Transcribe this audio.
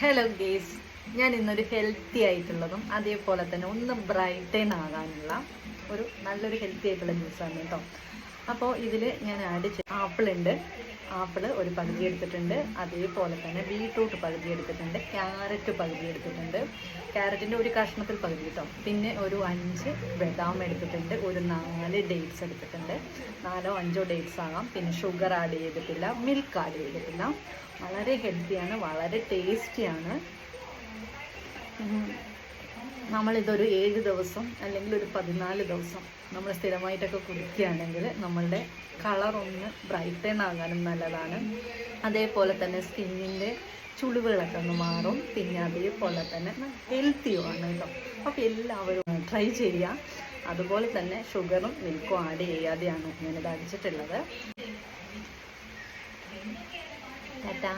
Hello guys, ഞാൻ ഇന്നൊരു healthy ആയിട്ടുള്ളതും അതേപോലെ തന്നെ ഒന്ന് ബ്രൈറ്റൻ ആകാനുള്ള നല്ലൊരു ഹെൽത്തി ആയിട്ടുള്ള ജ്യൂസാണ് കേട്ടോ. അപ്പോൾ ഇതിൽ ഞാൻ ആഡ് ആപ്പിൾ ഉണ്ട്. ആപ്പിൾ ഒരു പകുതി എടുത്തിട്ടുണ്ട്. അതേപോലെ തന്നെ ബീട്രൂട്ട് പകുതി എടുത്തിട്ടുണ്ട്. ക്യാരറ്റ് പകുതി എടുത്തിട്ടുണ്ട്. ക്യാരറ്റിൻ്റെ ഒരു കഷ്ണത്തിൽ പകുതി കേട്ടോ. പിന്നെ ഒരു 5 ബദാം എടുത്തിട്ടുണ്ട്. ഒരു 4 ഡേറ്റ്സ് എടുത്തിട്ടുണ്ട്. 4 or 5 ഡേറ്റ്സ് ആകാം. പിന്നെ ഷുഗർ ആഡ് ചെയ്തിട്ടില്ല, മിൽക്ക് ആഡ് ചെയ്തിട്ടില്ല. വളരെ ഹെൽത്തിയാണ്, വളരെ ടേസ്റ്റിയാണ്. നമ്മളിതൊരു 7 ദിവസം അല്ലെങ്കിൽ ഒരു 14 ദിവസം നമ്മൾ സ്ഥിരമായിട്ടൊക്കെ കുടിക്കുകയാണെങ്കിൽ നമ്മളുടെ കളറൊന്ന് ബ്രൈറ്റൻ ആകാനും നല്ലതാണ്. അതേപോലെ തന്നെ സ്കിന്നിൻ്റെ ചുളിവുകളൊക്കെ ഒന്ന് മാറും. പിന്നെ അതേപോലെ തന്നെ ഹെൽത്തിയുമാണ് കേട്ടോ. അപ്പോൾ എല്ലാവരും ട്രൈ ചെയ്യുക. അതുപോലെ തന്നെ ഷുഗറും മിൽക്കും ആഡ് ചെയ്യാതെയാണ് ഞാനിത് അടിച്ചിട്ടുള്ളത്. ടാറ്റാ.